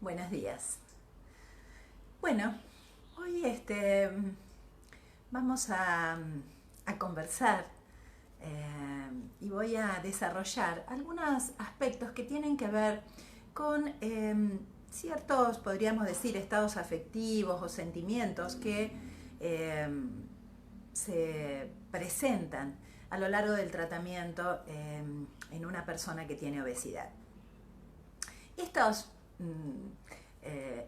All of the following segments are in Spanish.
Buenos días. Bueno, hoy vamos a conversar y voy a desarrollar algunos aspectos que tienen que ver con ciertos, podríamos decir, estados afectivos o sentimientos que eh, se presentan a lo largo del tratamiento en una persona que tiene obesidad. Estos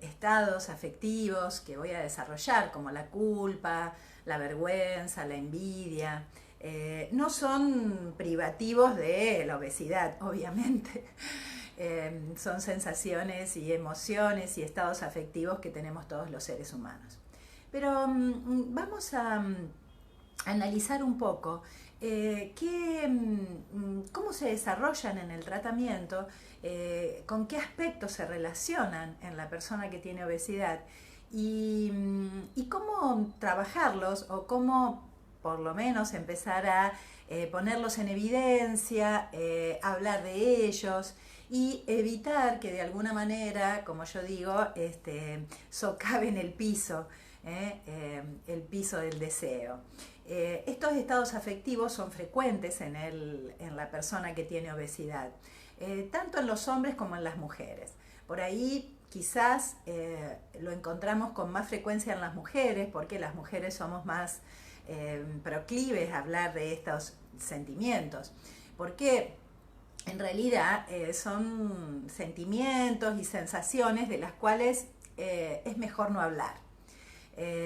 estados afectivos que voy a desarrollar, como la culpa, la vergüenza, la envidia, no son privativos de la obesidad, obviamente. Son sensaciones y emociones y estados afectivos que tenemos todos los seres humanos. Pero vamos a analizar un poco cómo se desarrollan en el tratamiento, con qué aspectos se relacionan en la persona que tiene obesidad y cómo trabajarlos o cómo por lo menos empezar a ponerlos en evidencia, hablar de ellos y evitar que de alguna manera, como yo digo, socaven el piso del deseo. Estos estados afectivos son frecuentes en la persona que tiene obesidad, tanto en los hombres como en las mujeres. Por ahí quizás lo encontramos con más frecuencia en las mujeres, porque las mujeres somos más proclives a hablar de estos sentimientos, porque en realidad son sentimientos y sensaciones de las cuales es mejor no hablar.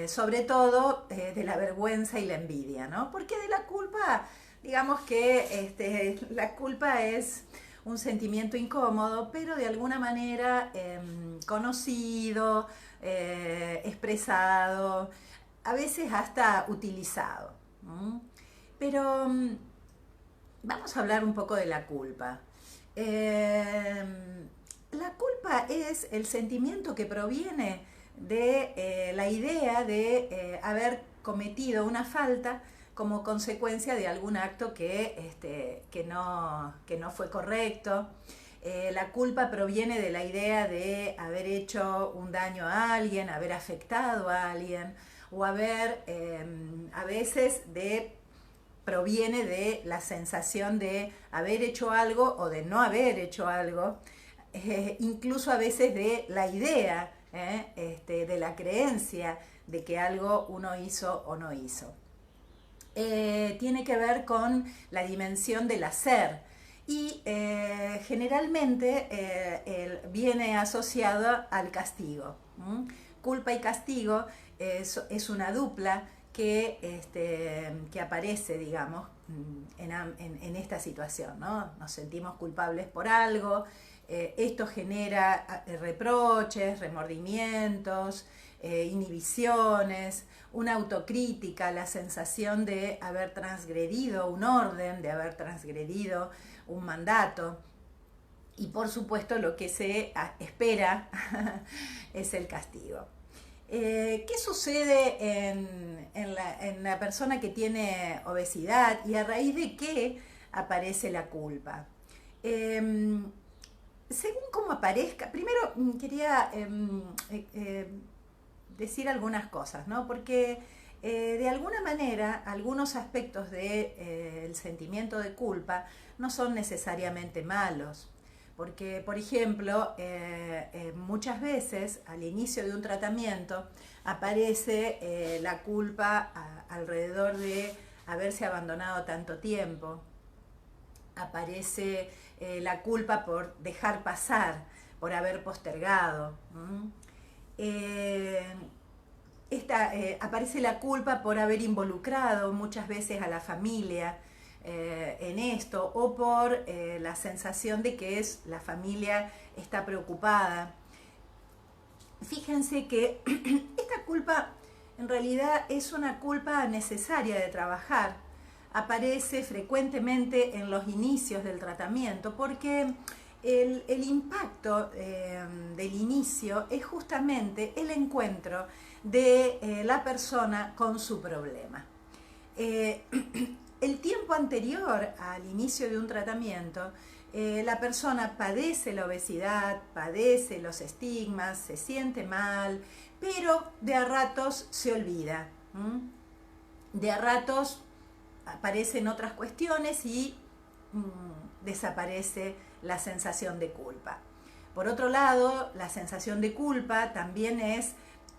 Sobre todo de la vergüenza y la envidia, ¿no? Porque de la culpa, digamos que la culpa es un sentimiento incómodo, pero de alguna manera conocido, expresado, a veces hasta utilizado. Pero vamos a hablar un poco de la culpa. La culpa es el sentimiento que proviene de la idea de haber cometido una falta como consecuencia de algún acto que no fue correcto. La culpa proviene de la idea de haber hecho un daño a alguien, haber afectado a alguien, o a veces proviene de la sensación de haber hecho algo o de no haber hecho algo, incluso a veces de la idea, de la creencia de que algo uno hizo o no hizo. Tiene que ver con la dimensión del hacer y generalmente viene asociado al castigo. Culpa y castigo es una dupla que aparece, digamos, en esta situación, ¿no? Nos sentimos culpables por algo, esto genera reproches, remordimientos, inhibiciones, una autocrítica, la sensación de haber transgredido un orden, de haber transgredido un mandato. Y por supuesto lo que se espera es el castigo. ¿Qué sucede en la persona que tiene obesidad y a raíz de qué aparece la culpa? Según cómo aparezca, primero quería decir algunas cosas, ¿no? Porque de alguna manera algunos aspectos del sentimiento de culpa no son necesariamente malos. Porque, por ejemplo, muchas veces al inicio de un tratamiento aparece la culpa alrededor de haberse abandonado tanto tiempo, aparece la culpa por dejar pasar, por haber postergado. Aparece la culpa por haber involucrado muchas veces a la familia en esto, o por la sensación de que la familia está preocupada. Fíjense que esta culpa en realidad es una culpa necesaria de trabajar. Aparece frecuentemente en los inicios del tratamiento porque el impacto del inicio es justamente el encuentro de la persona con su problema. El tiempo anterior al inicio de un tratamiento La persona padece la obesidad, padece los estigmas, se siente mal, pero de a ratos se olvida. De a ratos aparecen otras cuestiones y desaparece la sensación de culpa. Por otro lado, la sensación de culpa también es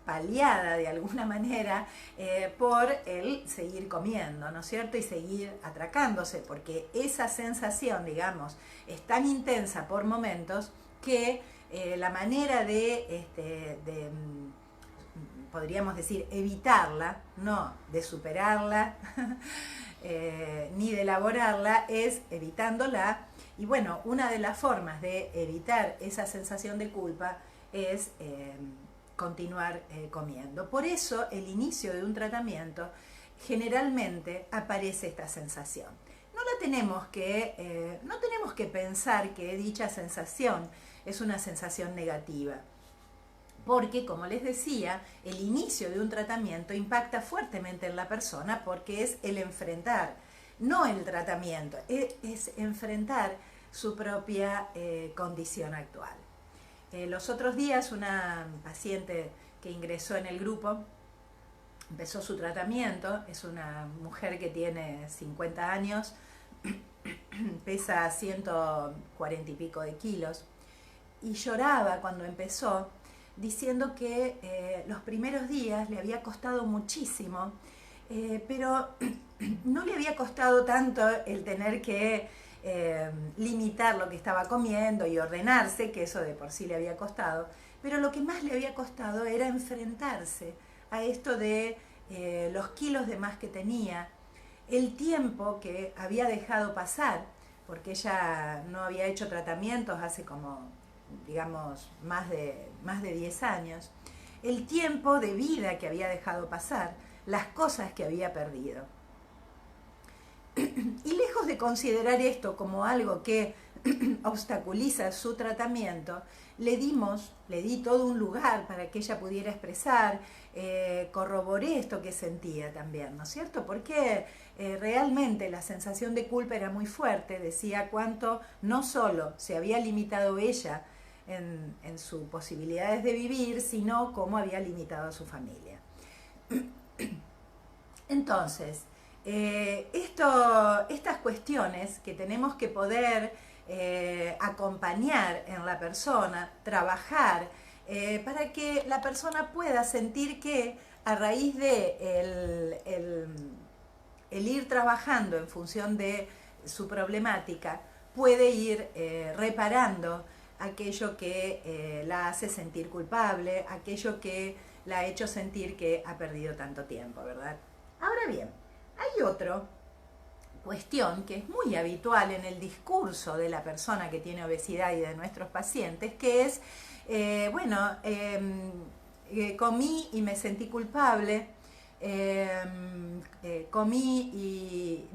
paliada de alguna manera por el seguir comiendo, ¿no es cierto? Y seguir atracándose, porque esa sensación, digamos, es tan intensa por momentos que la manera de podríamos decir, evitarla, no de superarla, ni de elaborarla, es evitándola. Y bueno, una de las formas de evitar esa sensación de culpa es continuar comiendo. Por eso el inicio de un tratamiento generalmente aparece esta sensación. No tenemos que pensar que dicha sensación es una sensación negativa, porque, como les decía, el inicio de un tratamiento impacta fuertemente en la persona porque es el enfrentar, no el tratamiento, es enfrentar su propia condición actual. Los otros días una paciente que ingresó en el grupo empezó su tratamiento, es una mujer que tiene 50 años, pesa 140 y pico de kilos, y lloraba cuando empezó, diciendo que los primeros días le había costado muchísimo, pero no le había costado tanto el tener que limitar lo que estaba comiendo y ordenarse, que eso de por sí le había costado, pero lo que más le había costado era enfrentarse a esto de los kilos de más que tenía, el tiempo que había dejado pasar, porque ella no había hecho tratamientos hace como, digamos, más de 10 años, el tiempo de vida que había dejado pasar, las cosas que había perdido. Y lejos de considerar esto como algo que obstaculiza su tratamiento, le di todo un lugar para que ella pudiera expresar, corroboré esto que sentía también, ¿no es cierto? Porque realmente la sensación de culpa era muy fuerte, decía cuánto no solo se había limitado ella en sus posibilidades de vivir, sino cómo había limitado a su familia. Entonces, estas cuestiones que tenemos que poder acompañar en la persona, trabajar, para que la persona pueda sentir que a raíz de el ir trabajando en función de su problemática, puede ir reparando aquello que la hace sentir culpable, aquello que la ha hecho sentir que ha perdido tanto tiempo, ¿verdad? Ahora bien, hay otra cuestión que es muy habitual en el discurso de la persona que tiene obesidad y de nuestros pacientes, que es, comí y me sentí culpable, comí y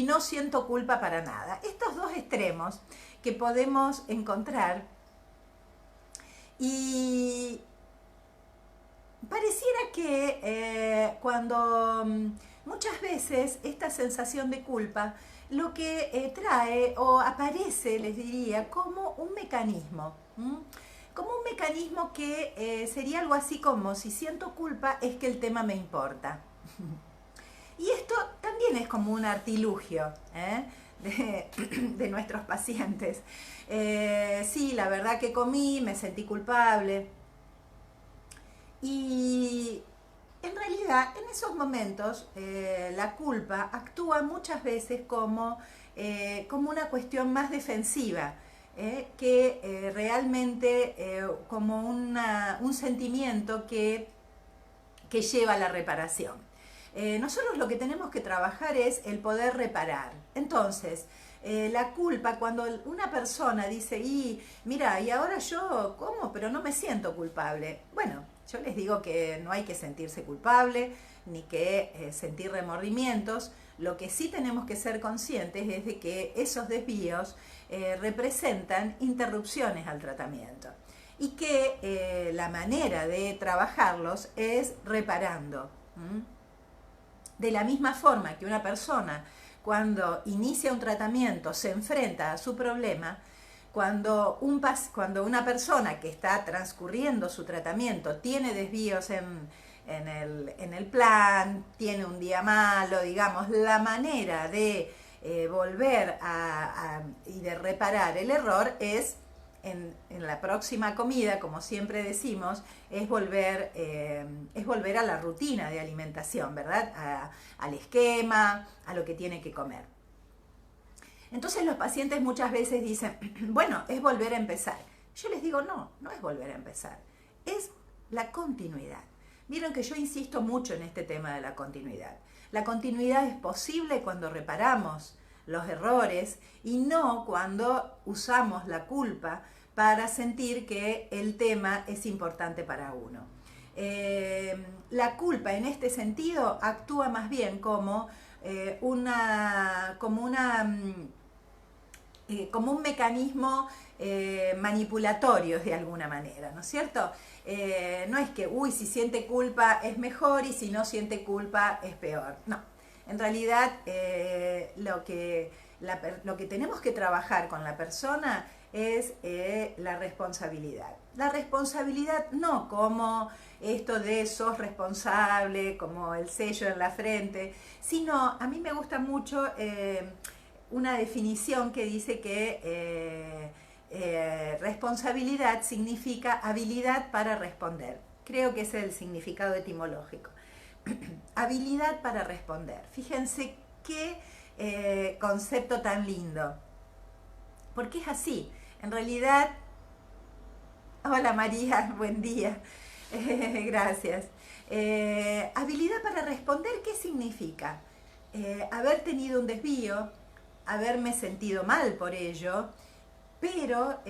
no siento culpa para nada. Estos dos extremos que podemos encontrar, y pareciera que cuando muchas veces esta sensación de culpa lo que trae o aparece, les diría, como un mecanismo, como un mecanismo que sería algo así como: si siento culpa es que el tema me importa. Y esto también es como un artilugio de nuestros pacientes. Sí, la verdad que comí, me sentí culpable. Y en realidad, en esos momentos, la culpa actúa muchas veces como una cuestión más defensiva, que realmente como un sentimiento que lleva a la reparación. Nosotros lo que tenemos que trabajar es el poder reparar. Entonces, la culpa, cuando una persona dice: y mira, y ahora yo como, pero no me siento culpable. Bueno, yo les digo que no hay que sentirse culpable, ni que sentir remordimientos. Lo que sí tenemos que ser conscientes es de que esos desvíos representan interrupciones al tratamiento, y que la manera de trabajarlos es reparando. De la misma forma que una persona cuando inicia un tratamiento, se enfrenta a su problema, cuando una persona que está transcurriendo su tratamiento tiene desvíos en el plan, tiene un día malo, digamos, la manera de volver y de reparar el error es en la próxima comida, como siempre decimos, es volver a la rutina de alimentación, ¿verdad? Al esquema, a lo que tiene que comer. Entonces los pacientes muchas veces dicen, bueno, es volver a empezar. Yo les digo, no, no es volver a empezar, es la continuidad. Vieron que yo insisto mucho en este tema de la continuidad. La continuidad es posible cuando reparamos los errores y no cuando usamos la culpa para sentir que el tema es importante para uno. La culpa en este sentido actúa más bien como un mecanismo manipulatorio de alguna manera, ¿no es cierto? No es que, si siente culpa es mejor y si no siente culpa es peor. No, en realidad lo que tenemos que trabajar con la persona es la responsabilidad. La responsabilidad no como esto de sos responsable, como el sello en la frente, sino a mí me gusta mucho una definición que dice que responsabilidad significa habilidad para responder. Creo que ese es el significado etimológico. Habilidad para responder. Fíjense qué concepto tan lindo. Porque es así. En realidad, hola María, buen día. Gracias. Habilidad para responder, ¿qué significa? Haber tenido un desvío, haberme sentido mal por ello, pero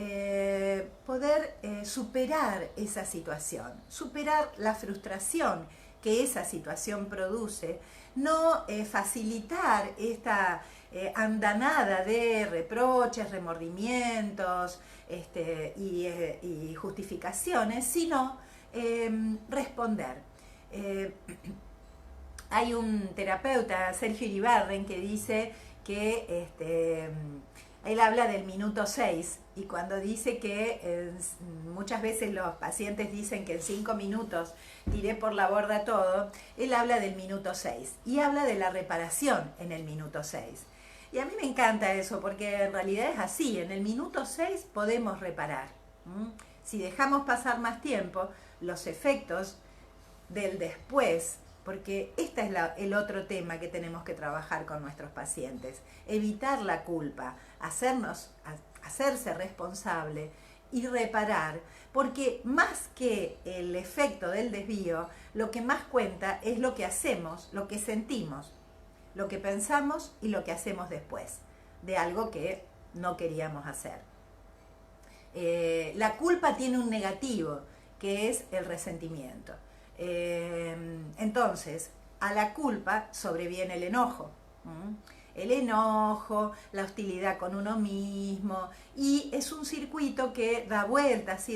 poder superar esa situación, superar la frustración que esa situación produce, no facilitar esta andanada de reproches, remordimientos y justificaciones, sino responder. Hay un terapeuta, Sergio Iribarren, que dice que él habla del minuto 6 y cuando dice que muchas veces los pacientes dicen que en 5 minutos tiré por la borda todo, él habla del minuto 6 y habla de la reparación en el minuto 6. Y a mí me encanta eso porque en realidad es así, en el minuto 6 podemos reparar. Si dejamos pasar más tiempo, los efectos del después, porque este es el otro tema que tenemos que trabajar con nuestros pacientes, evitar la culpa, hacerse responsable y reparar, porque más que el efecto del desvío, lo que más cuenta es lo que hacemos, lo que sentimos, lo que pensamos y lo que hacemos después de algo que no queríamos hacer. La culpa tiene un negativo, que es el resentimiento. Entonces, a la culpa sobreviene el enojo. El enojo, la hostilidad con uno mismo, y es un circuito que da vueltas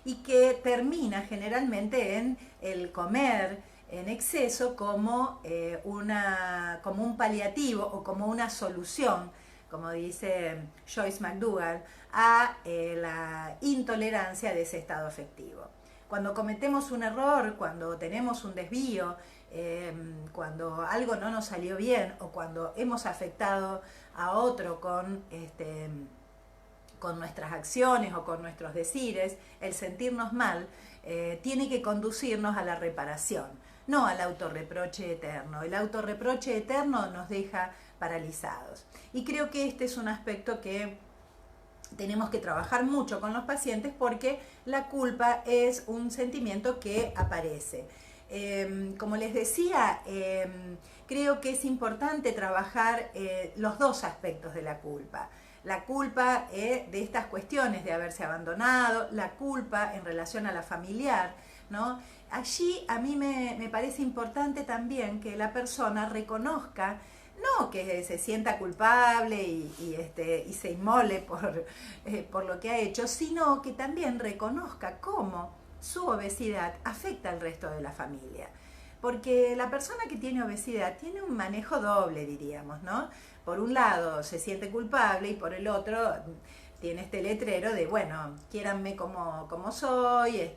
y que termina generalmente en el comer en exceso como un paliativo o como una solución, como dice Joyce McDougall, a la intolerancia de ese estado afectivo. Cuando cometemos un error, cuando tenemos un desvío, cuando algo no nos salió bien o cuando hemos afectado a otro con nuestras acciones o con nuestros decires, el sentirnos mal tiene que conducirnos a la reparación, no al autorreproche eterno. El autorreproche eterno nos deja paralizados. Y creo que este es un aspecto que tenemos que trabajar mucho con los pacientes porque la culpa es un sentimiento que aparece. Como les decía, creo que es importante trabajar los dos aspectos de la culpa. La culpa de estas cuestiones de haberse abandonado, la culpa en relación a la familiar, ¿no? Allí a mí me parece importante también que la persona reconozca, no que se sienta culpable y se inmole por lo que ha hecho, sino que también reconozca cómo su obesidad afecta al resto de la familia. Porque la persona que tiene obesidad tiene un manejo doble, diríamos, ¿no? Por un lado se siente culpable y por el otro tiene este letrero de, bueno, quiéranme como soy,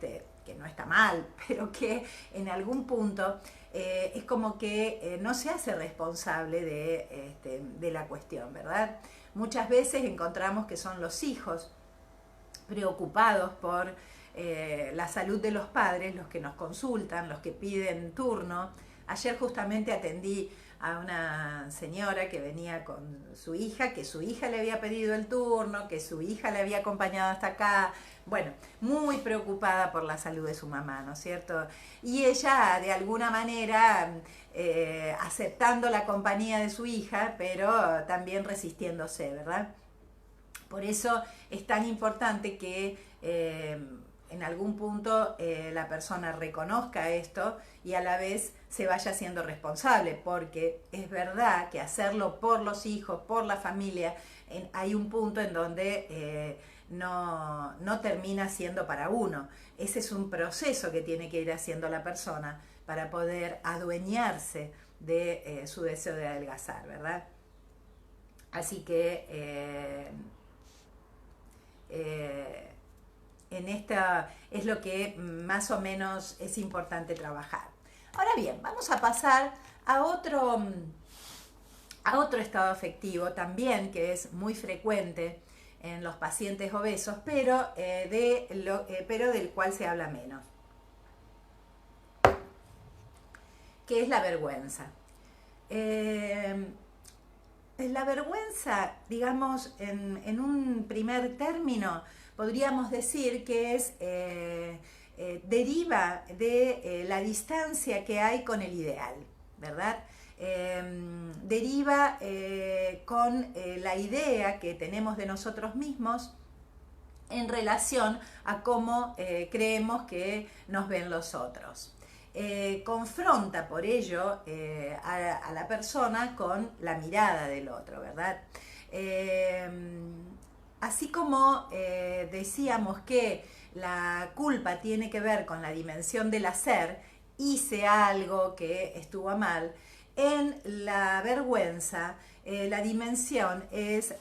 que no está mal, pero que en algún punto es como que no se hace responsable de la cuestión, ¿verdad? Muchas veces encontramos que son los hijos preocupados por la salud de los padres, los que nos consultan, los que piden turno. Ayer justamente atendí a una señora que venía con su hija, que su hija le había pedido el turno, que su hija le había acompañado hasta acá. Bueno, muy preocupada por la salud de su mamá, ¿no es cierto? Y ella, de alguna manera, aceptando la compañía de su hija, pero también resistiéndose, ¿verdad? Por eso es tan importante que en algún punto la persona reconozca esto y a la vez se vaya siendo responsable, porque es verdad que hacerlo por los hijos, por la familia, hay un punto en donde no termina siendo para uno. Ese es un proceso que tiene que ir haciendo la persona para poder adueñarse de su deseo de adelgazar, ¿verdad? Así que en esta es lo que más o menos es importante trabajar. Ahora bien, vamos a pasar a otro estado afectivo también que es muy frecuente en los pacientes obesos, pero del cual se habla menos, que es la vergüenza. La vergüenza, digamos, en un primer término, podríamos decir que deriva de la distancia que hay con el ideal, ¿verdad? Deriva con la idea que tenemos de nosotros mismos en relación a cómo creemos que nos ven los otros. Confronta por ello a la persona con la mirada del otro, ¿verdad? Así como decíamos que la culpa tiene que ver con la dimensión del hacer, hice algo que estuvo mal, en la vergüenza la dimensión es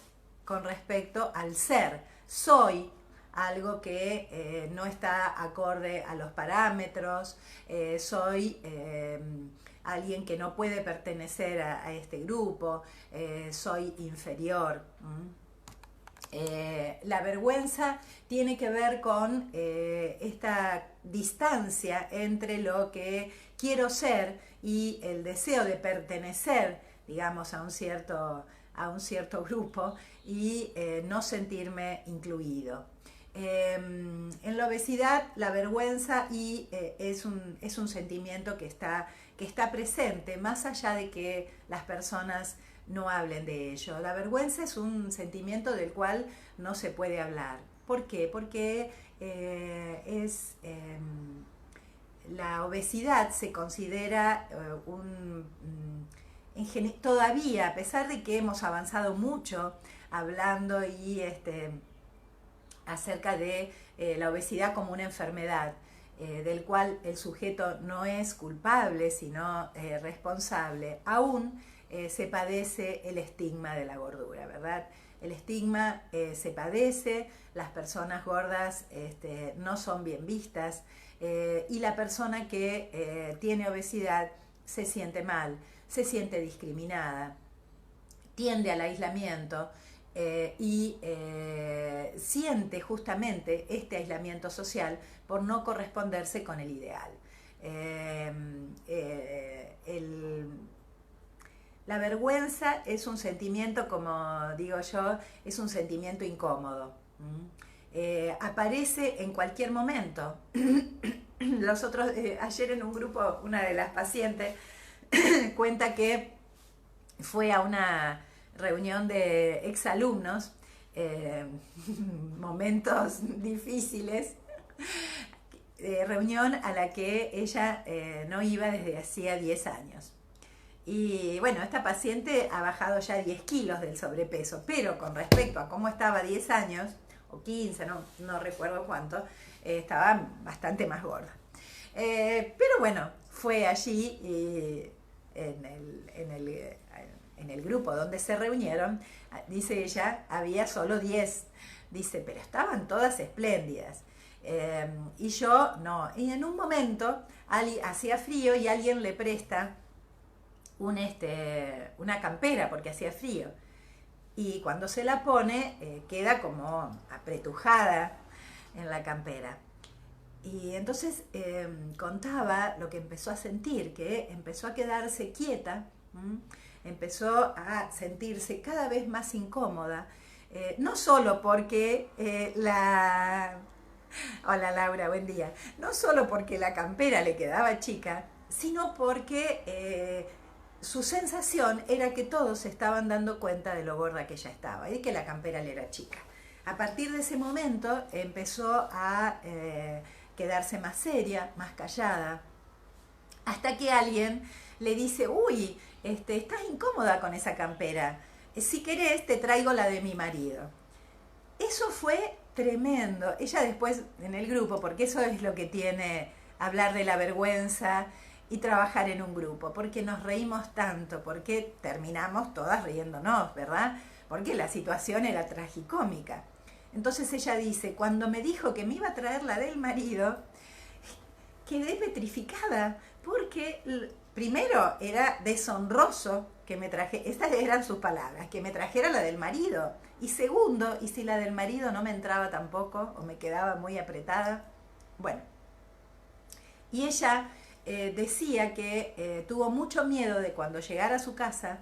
con respecto al ser. Soy algo que no está acorde a los parámetros, soy alguien que no puede pertenecer a este grupo, soy inferior. La vergüenza tiene que ver con esta distancia entre lo que quiero ser y el deseo de pertenecer, digamos, a un cierto grupo y no sentirme incluido. En la obesidad la vergüenza es un sentimiento que está presente, más allá de que las personas no hablen de ello. La vergüenza es un sentimiento del cual no se puede hablar. ¿Por qué? Porque la obesidad se considera todavía, a pesar de que hemos avanzado mucho hablando acerca de la obesidad como una enfermedad, del cual el sujeto no es culpable, sino responsable, aún se padece el estigma de la gordura, ¿verdad? El estigma se padece, las personas gordas no son bien vistas y la persona que tiene obesidad se siente mal, se siente discriminada, tiende al aislamiento y siente justamente este aislamiento social por no corresponderse con el ideal. La vergüenza es un sentimiento, como digo yo, es un sentimiento incómodo. Aparece en cualquier momento. Ayer en un grupo, una de las pacientes cuenta que fue a una reunión de exalumnos, momentos difíciles, reunión a la que ella no iba desde hacía 10 años. Y bueno, esta paciente ha bajado ya 10 kilos del sobrepeso, pero con respecto a cómo estaba 10 años, o 15, no recuerdo cuánto, estaba bastante más gorda. Pero bueno, fue allí en el grupo donde se reunieron, dice ella, había solo 10. Dice, pero estaban todas espléndidas. Y yo no. Y en un momento hacía frío y alguien le presta una campera porque hacía frío. Y cuando se la pone, queda como apretujada en la campera. Y entonces contaba lo que empezó a sentir, que empezó a quedarse quieta, empezó a sentirse cada vez más incómoda, no solo porque Hola Laura, buen día. No solo porque la campera le quedaba chica, sino porque su sensación era que todos se estaban dando cuenta de lo gorda que ella estaba y de que la campera le era chica. A partir de ese momento empezó a quedarse más seria, más callada, hasta que alguien le dice, uy, estás incómoda con esa campera, si querés te traigo la de mi marido. Eso fue tremendo. Ella después en el grupo, porque eso es lo que tiene hablar de la vergüenza y trabajar en un grupo, porque nos reímos tanto, porque terminamos todas riéndonos, ¿verdad? Porque la situación era tragicómica. Entonces ella dice, cuando me dijo que me iba a traer la del marido, quedé petrificada, porque primero era deshonroso que me traje, estas eran sus palabras, que me trajera la del marido. Y segundo, ¿y si la del marido no me entraba tampoco o me quedaba muy apretada? Bueno, y ella decía que tuvo mucho miedo de cuando llegara a su casa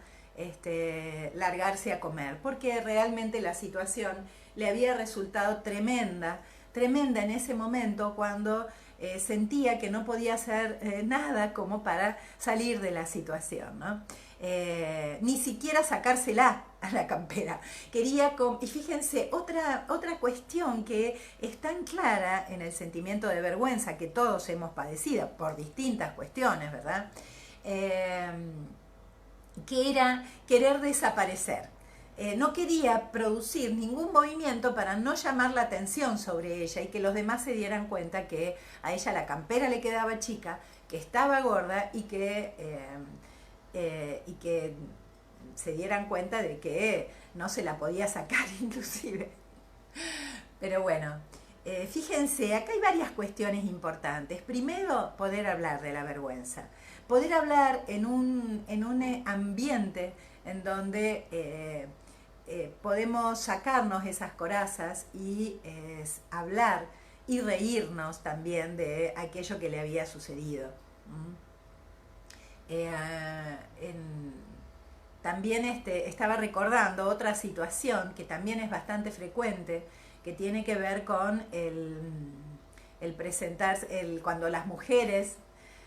largarse a comer, porque realmente la situación le había resultado tremenda, tremenda en ese momento cuando sentía que no podía hacer nada como para salir de la situación, ¿no? Ni siquiera sacársela a la campera. Quería, y fíjense, otra cuestión que es tan clara en el sentimiento de vergüenza que todos hemos padecido por distintas cuestiones, ¿verdad? Que era querer desaparecer. No quería producir ningún movimiento para no llamar la atención sobre ella y que los demás se dieran cuenta que a ella la campera le quedaba chica, que estaba gorda y que se dieran cuenta de que no se la podía sacar inclusive. Pero bueno, fíjense, acá hay varias cuestiones importantes. Primero, poder hablar de la vergüenza. Poder hablar en un ambiente en donde podemos sacarnos esas corazas y hablar y reírnos también de aquello que le había sucedido. También estaba recordando otra situación que también es bastante frecuente, que tiene que ver con el presentarse, cuando las mujeres,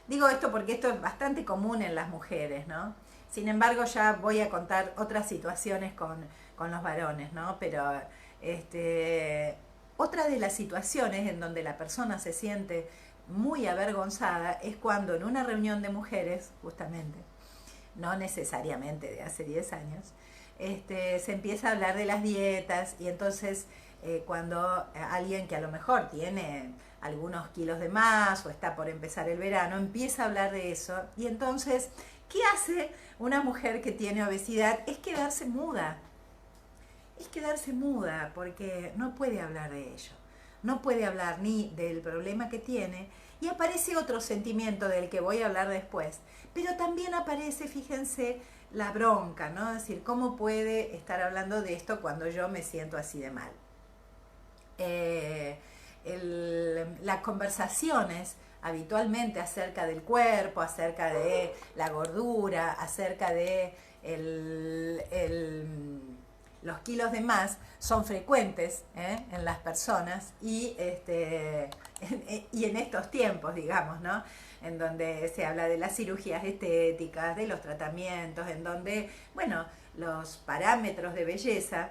digo esto porque esto es bastante común en las mujeres, ¿no? Sin embargo, ya voy a contar otras situaciones con los varones, ¿no? Pero otra de las situaciones en donde la persona se siente muy avergonzada es cuando en una reunión de mujeres, justamente, no necesariamente de hace 10 años, se empieza a hablar de las dietas y entonces cuando alguien que a lo mejor tiene algunos kilos de más o está por empezar el verano, empieza a hablar de eso y entonces, ¿qué hace una mujer que tiene obesidad? Es quedarse muda. Es quedarse muda porque no puede hablar de ello. No puede hablar ni del problema que tiene y aparece otro sentimiento del que voy a hablar después. Pero también aparece, fíjense, la bronca, ¿no? Es decir, ¿cómo puede estar hablando de esto cuando yo me siento así de mal? Las conversaciones habitualmente acerca del cuerpo, acerca de la gordura, acerca de los kilos de más son frecuentes en las personas y en estos tiempos, digamos, ¿no? En donde se habla de las cirugías estéticas, de los tratamientos, en donde, bueno, los parámetros de belleza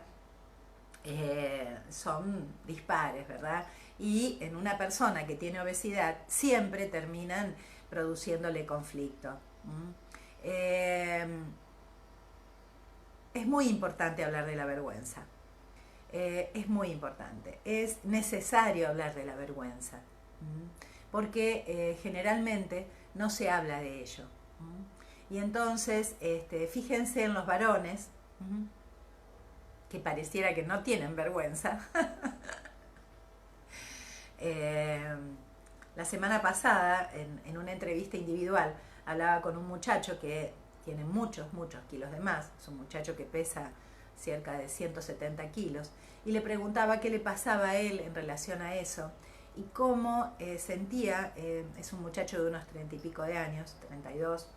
son dispares, ¿verdad? Y en una persona que tiene obesidad siempre terminan produciéndole conflicto. Es muy importante hablar de la vergüenza. Es muy importante. Es necesario hablar de la vergüenza. porque generalmente no se habla de ello. Y entonces, fíjense en los varones, que pareciera que no tienen vergüenza. La semana pasada, en una entrevista individual, hablaba con un muchacho que tiene muchos kilos de más, es un muchacho que pesa cerca de 170 kilos, y le preguntaba qué le pasaba a él en relación a eso, y cómo sentía, es un muchacho de unos 30 y pico de años, 32,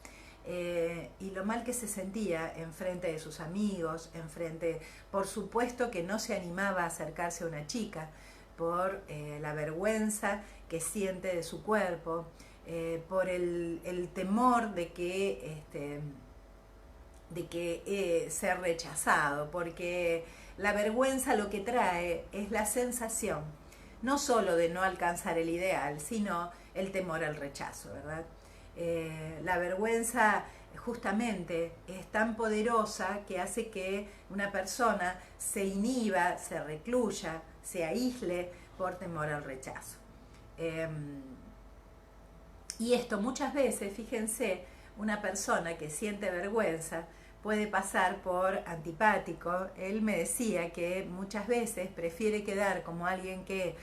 y lo mal que se sentía enfrente de sus amigos, por supuesto que no se animaba a acercarse a una chica, por la vergüenza que siente de su cuerpo, por el temor de que ser rechazado, porque la vergüenza lo que trae es la sensación no solo de no alcanzar el ideal, sino el temor al rechazo, ¿verdad? La vergüenza justamente es tan poderosa que hace que una persona se inhiba, se recluya, se aísle por temor al rechazo. Y esto muchas veces, fíjense, una persona que siente vergüenza puede pasar por antipático. Él me decía que muchas veces prefiere quedar como alguien que,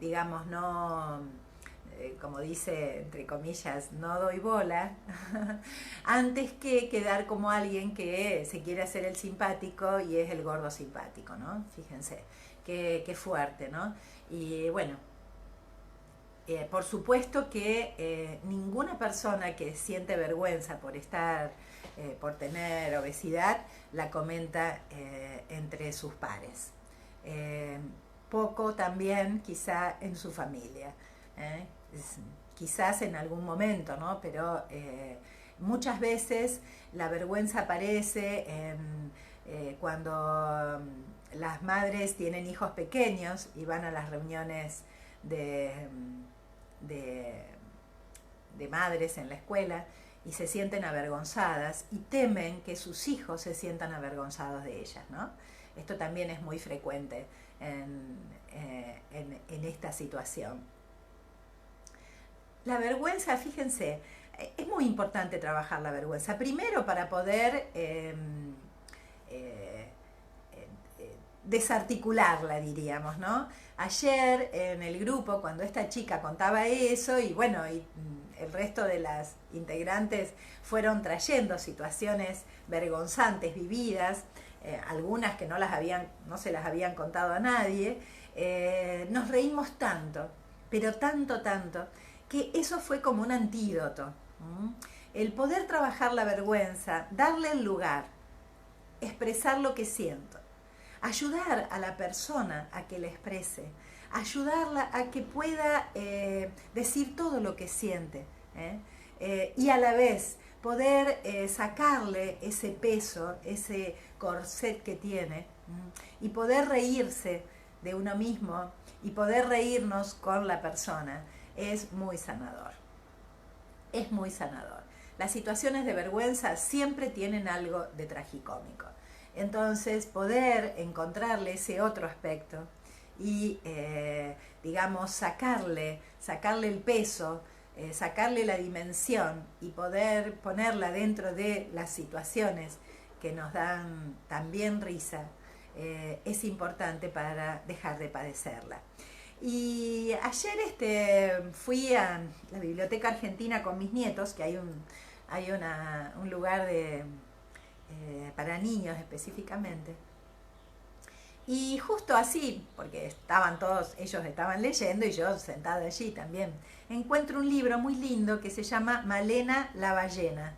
digamos, no, como dice, entre comillas, no doy bola, antes que quedar como alguien que se quiere hacer el simpático y es el gordo simpático, ¿no? Fíjense, qué fuerte, ¿no? Y bueno, por supuesto que ninguna persona que siente vergüenza por tener obesidad, la comenta entre sus pares. Poco también quizá en su familia. Quizás en algún momento, ¿no? Pero muchas veces la vergüenza aparece cuando las madres tienen hijos pequeños y van a las reuniones de madres en la escuela y se sienten avergonzadas y temen que sus hijos se sientan avergonzados de ellas, ¿no? Esto también es muy frecuente en esta situación. La vergüenza, fíjense, es muy importante trabajar la vergüenza. Primero para poder desarticularla, diríamos, ¿no? Ayer en el grupo, cuando esta chica contaba eso, y bueno, y el resto de las integrantes fueron trayendo situaciones vergonzantes vividas, algunas que no se las habían contado a nadie, nos reímos tanto, pero tanto, que eso fue como un antídoto. El poder trabajar la vergüenza, darle el lugar, expresar lo que siento, ayudar a la persona a que la exprese, ayudarla a que pueda decir todo lo que siente, y a la vez poder sacarle ese peso, ese corset que tiene, y poder reírse de uno mismo y poder reírnos con la persona. Es muy sanador, es muy sanador. Las situaciones de vergüenza siempre tienen algo de tragicómico. Entonces, poder encontrarle ese otro aspecto y, digamos, sacarle el peso, sacarle la dimensión y poder ponerla dentro de las situaciones que nos dan también risa, es importante para dejar de padecerla. Y ayer fui a la Biblioteca Argentina con mis nietos, que hay un lugar para niños específicamente. Y justo así, porque ellos estaban leyendo y yo sentada allí también, encuentro un libro muy lindo que se llama Malena la ballena,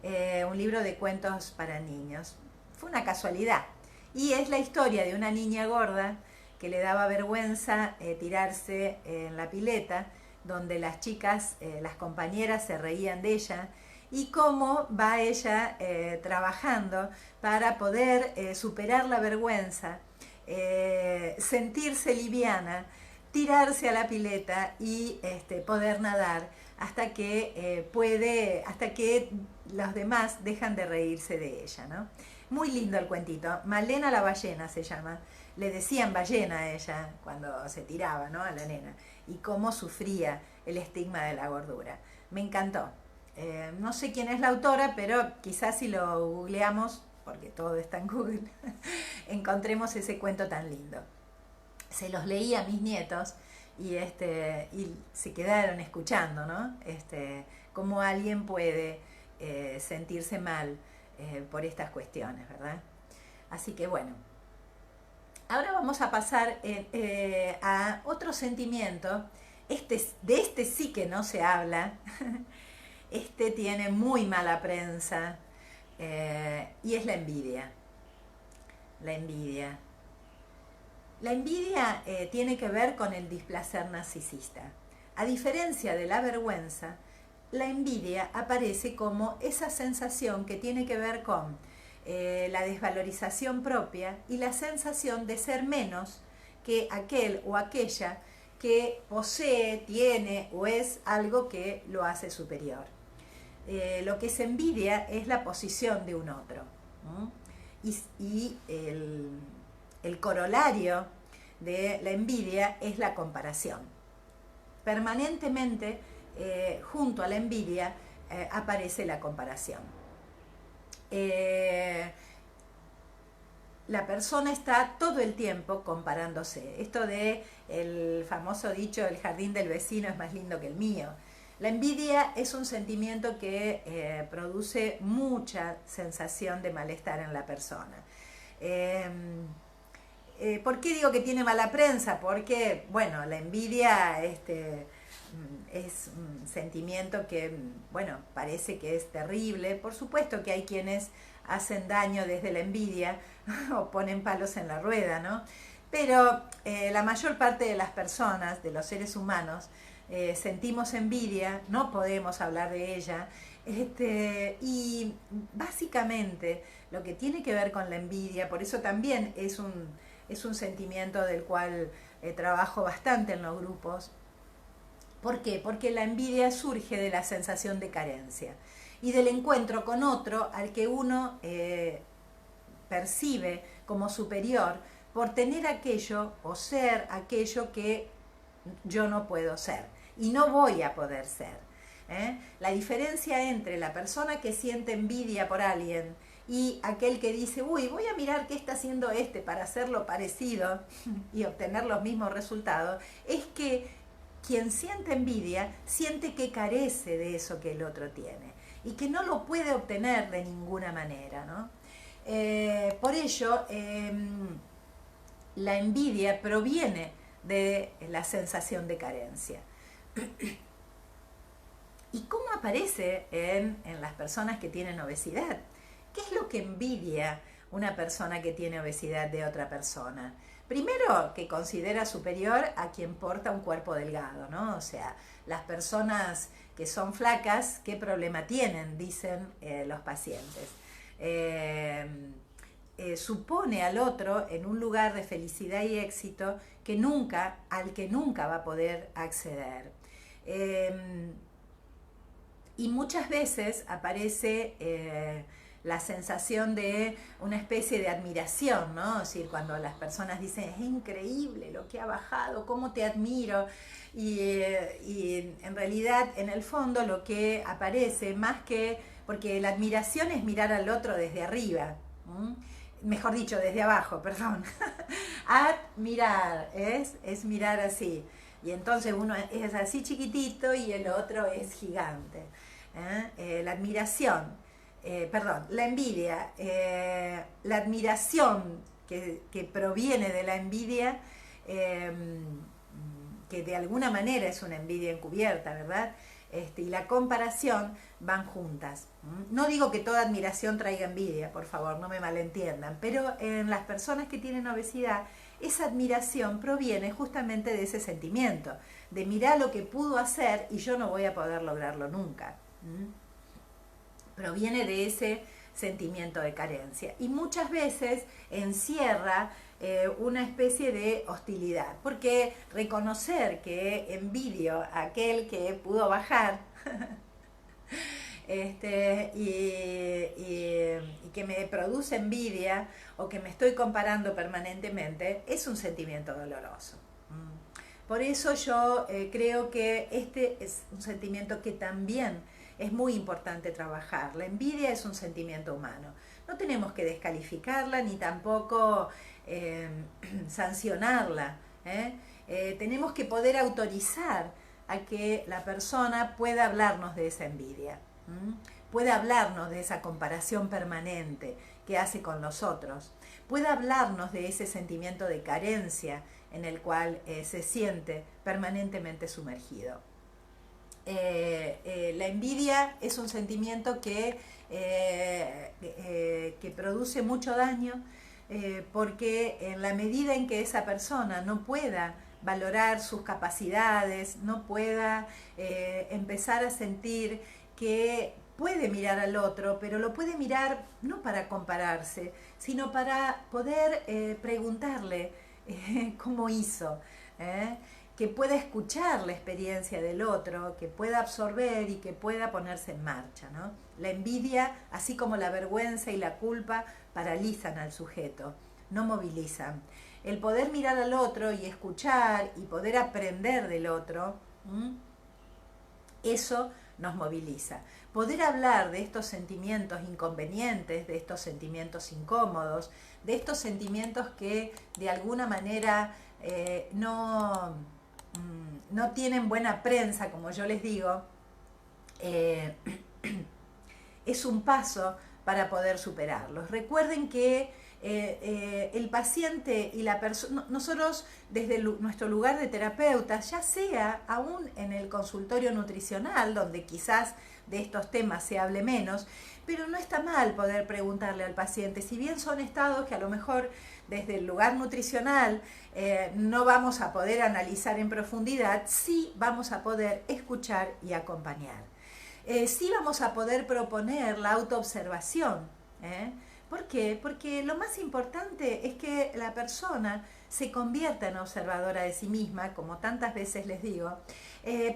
un libro de cuentos para niños. Fue una casualidad. Y es la historia de una niña gorda que le daba vergüenza tirarse en la pileta, donde las chicas, las compañeras se reían de ella, y cómo va ella trabajando para poder superar la vergüenza, sentirse liviana, tirarse a la pileta y poder nadar hasta que los demás dejan de reírse de ella, ¿no? Muy lindo el cuentito. Malena la ballena se llama. Le decían ballena a ella cuando se tiraba, ¿no?, a la nena. Y cómo sufría el estigma de la gordura. Me encantó. No sé quién es la autora, pero quizás si lo googleamos, porque todo está en Google, encontremos ese cuento tan lindo. Se los leí a mis nietos y se quedaron escuchando, ¿no? Cómo alguien puede sentirse mal por estas cuestiones, ¿verdad? Así que bueno, ahora vamos a pasar a otro sentimiento. De este sí que no se habla. Este tiene muy mala prensa y es la envidia. La envidia. La envidia tiene que ver con el displacer narcisista. A diferencia de la vergüenza, la envidia aparece como esa sensación que tiene que ver con la desvalorización propia y la sensación de ser menos que aquel o aquella que posee, tiene o es algo que lo hace superior. Lo que se envidia es la posición de un otro, ¿no? Y el corolario de la envidia es la comparación. Permanentemente, junto a la envidia, aparece la comparación. La persona está todo el tiempo comparándose. Esto de el famoso dicho, el jardín del vecino es más lindo que el mío. La envidia es un sentimiento que produce mucha sensación de malestar en la persona. ¿Por qué digo que tiene mala prensa? Porque, bueno, la envidia es un sentimiento que, bueno, parece que es terrible. Por supuesto que hay quienes hacen daño desde la envidia o ponen palos en la rueda, ¿no? Pero la mayor parte de las personas, de los seres humanos, sentimos envidia, no podemos hablar de ella, y básicamente lo que tiene que ver con la envidia, por eso también es un sentimiento del cual trabajo bastante en los grupos. ¿Por qué? Porque la envidia surge de la sensación de carencia y del encuentro con otro al que uno percibe como superior por tener aquello o ser aquello que yo no puedo ser y no voy a poder ser. La diferencia entre la persona que siente envidia por alguien y aquel que dice, uy, voy a mirar qué está haciendo para hacerlo parecido y obtener los mismos resultados, es que quien siente envidia siente que carece de eso que el otro tiene y que no lo puede obtener de ninguna manera, ¿no? Por ello, la envidia proviene de la sensación de carencia. ¿Y cómo aparece en las personas que tienen obesidad? ¿Qué es lo que envidia una persona que tiene obesidad de otra persona? Primero, que considera superior a quien porta un cuerpo delgado, ¿no? O sea, las personas que son flacas, ¿qué problema tienen?, dicen los pacientes. Supone al otro en un lugar de felicidad y éxito al que nunca va a poder acceder. Y muchas veces aparece la sensación de una especie de admiración, ¿no? Es decir, cuando las personas dicen, es increíble lo que ha bajado, cómo te admiro, y en realidad, en el fondo, lo que aparece, más que, porque la admiración es mirar al otro desde arriba, mejor dicho, desde abajo, perdón. Admirar es mirar así, y entonces uno es así chiquitito y el otro es gigante. La admiración, la envidia, la admiración que proviene de la envidia, que de alguna manera es una envidia encubierta, ¿verdad? Y la comparación van juntas. No digo que toda admiración traiga envidia, por favor, no me malentiendan, pero en las personas que tienen obesidad, esa admiración proviene justamente de ese sentimiento, de mirar lo que pudo hacer y yo no voy a poder lograrlo nunca. Proviene de ese sentimiento de carencia y muchas veces encierra una especie de hostilidad, porque reconocer que envidio a aquel que pudo bajar y que me produce envidia o que me estoy comparando permanentemente, es un sentimiento doloroso. Por eso yo creo que este es un sentimiento que también es muy importante trabajar. La envidia es un sentimiento humano. No tenemos que descalificarla ni tampoco sancionarla. Tenemos que poder autorizar a que la persona pueda hablarnos de esa envidia, pueda hablarnos de esa comparación permanente que hace con los otros, pueda hablarnos de ese sentimiento de carencia en el cual se siente permanentemente sumergido. La envidia es un sentimiento que produce mucho daño, porque en la medida en que esa persona no pueda valorar sus capacidades, no pueda empezar a sentir que puede mirar al otro, pero lo puede mirar no para compararse, sino para poder preguntarle cómo hizo, que pueda escuchar la experiencia del otro, que pueda absorber y que pueda ponerse en marcha, ¿no? La envidia, así como la vergüenza y la culpa, paralizan al sujeto, no movilizan. El poder mirar al otro y escuchar y poder aprender del otro, eso nos moviliza. Poder hablar de estos sentimientos inconvenientes, de estos sentimientos incómodos, de estos sentimientos que de alguna manera no tienen buena prensa, como yo les digo, es un paso para poder superarlos. Recuerden que el paciente y la persona, nosotros desde nuestro lugar de terapeutas, ya sea aún en el consultorio nutricional, donde quizás de estos temas se hable menos, pero no está mal poder preguntarle al paciente, si bien son estados que a lo mejor desde el lugar nutricional no vamos a poder analizar en profundidad, sí vamos a poder escuchar y acompañar. Sí vamos a poder proponer la autoobservación. ¿Por qué? Porque lo más importante es que la persona se convierta en observadora de sí misma, como tantas veces les digo,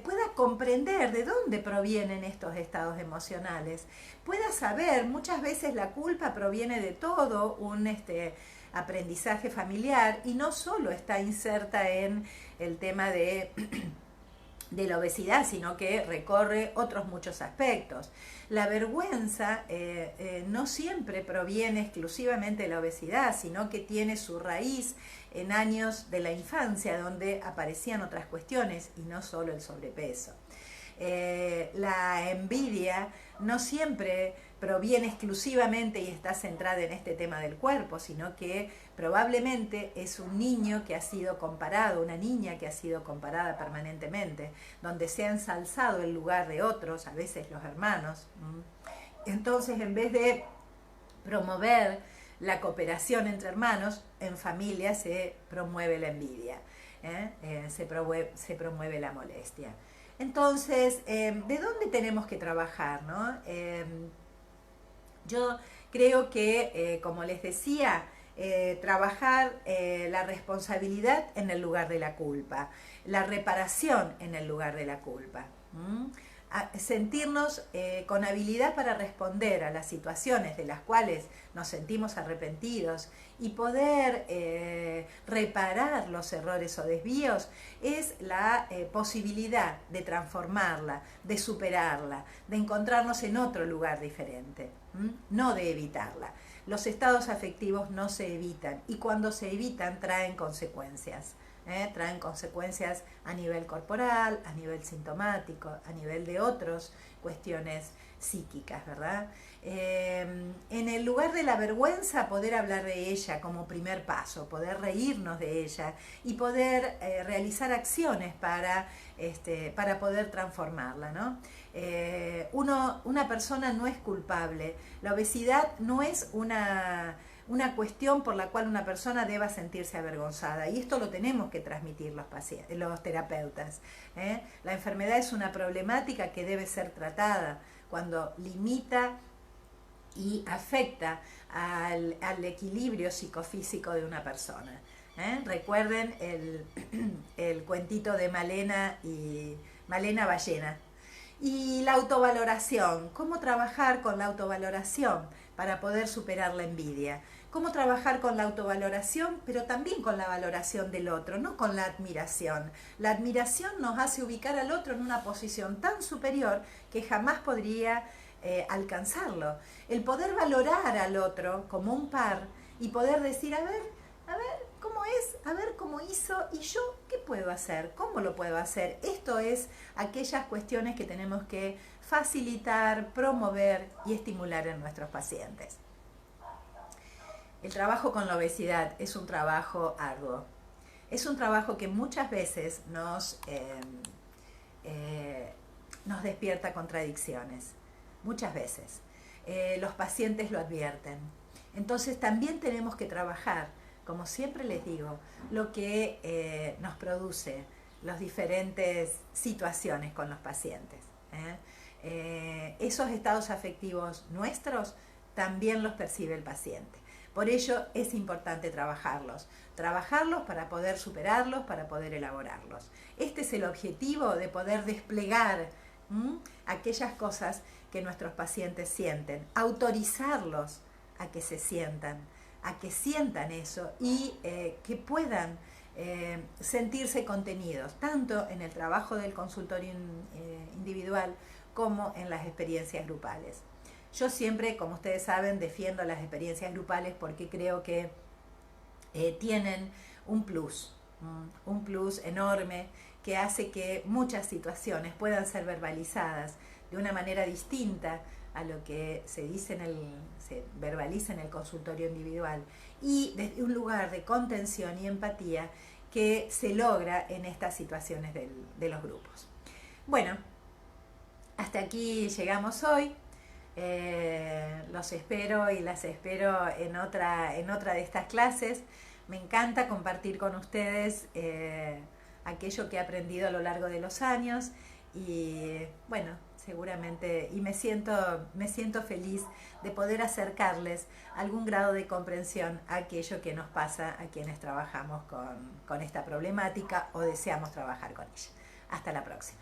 pueda comprender de dónde provienen estos estados emocionales, pueda saber, muchas veces la culpa proviene de todo un aprendizaje familiar y no solo está inserta en el tema de la obesidad, sino que recorre otros muchos aspectos. La vergüenza no siempre proviene exclusivamente de la obesidad, sino que tiene su raíz en años de la infancia, donde aparecían otras cuestiones y no solo el sobrepeso. La envidia no siempre proviene exclusivamente y está centrada en este tema del cuerpo, sino que probablemente es un niño que ha sido comparado, una niña que ha sido comparada permanentemente, donde se ha ensalzado el lugar de otros, a veces los hermanos. Entonces, en vez de promover la cooperación entre hermanos, en familia se promueve la envidia, se promueve la molestia. Entonces, ¿de dónde tenemos que trabajar, no? Yo creo que, como les decía, trabajar la responsabilidad en el lugar de la culpa, la reparación en el lugar de la culpa. Sentirnos con habilidad para responder a las situaciones de las cuales nos sentimos arrepentidos y poder reparar los errores o desvíos es la posibilidad de transformarla, de superarla, de encontrarnos en otro lugar diferente, no de evitarla. Los estados afectivos no se evitan y cuando se evitan traen consecuencias. Traen consecuencias a nivel corporal, a nivel sintomático, a nivel de otras cuestiones psíquicas, ¿verdad? En el lugar de la vergüenza, poder hablar de ella como primer paso, poder reírnos de ella y poder realizar acciones para poder transformarla, ¿no? Una persona no es culpable. La obesidad no es una cuestión por la cual una persona deba sentirse avergonzada. Y esto lo tenemos que transmitir los terapeutas. La enfermedad es una problemática que debe ser tratada cuando limita y afecta al equilibrio psicofísico de una persona. Recuerden el cuentito de Malena Ballena. Y la autovaloración, cómo trabajar con la autovaloración para poder superar la envidia. Cómo trabajar con la autovaloración, pero también con la valoración del otro, no con la admiración. La admiración nos hace ubicar al otro en una posición tan superior que jamás podría alcanzarlo. El poder valorar al otro como un par y poder decir, a ver, cómo es, a ver cómo hizo y yo qué puedo hacer, cómo lo puedo hacer. Esto es aquellas cuestiones que tenemos que facilitar, promover y estimular en nuestros pacientes. El trabajo con la obesidad es un trabajo arduo. Es un trabajo que muchas veces nos despierta contradicciones. Muchas veces. Los pacientes lo advierten. Entonces también tenemos que trabajar, como siempre les digo, lo que nos produce las diferentes situaciones con los pacientes. Esos estados afectivos nuestros también los percibe el paciente. Por ello es importante trabajarlos para poder superarlos, para poder elaborarlos. Este es el objetivo de poder desplegar aquellas cosas que nuestros pacientes sienten, autorizarlos a que se sientan, a que sientan eso y que puedan sentirse contenidos, tanto en el trabajo del consultorio individual como en las experiencias grupales. Yo siempre, como ustedes saben, defiendo las experiencias grupales porque creo que tienen un plus enorme que hace que muchas situaciones puedan ser verbalizadas de una manera distinta a lo que se verbaliza en el consultorio individual y desde un lugar de contención y empatía que se logra en estas situaciones de los grupos. Bueno, hasta aquí llegamos hoy. Los espero y las espero en otra de estas clases. Me encanta compartir con ustedes aquello que he aprendido a lo largo de los años y bueno, seguramente, y me siento feliz de poder acercarles algún grado de comprensión a aquello que nos pasa a quienes trabajamos con esta problemática o deseamos trabajar con ella. Hasta la próxima.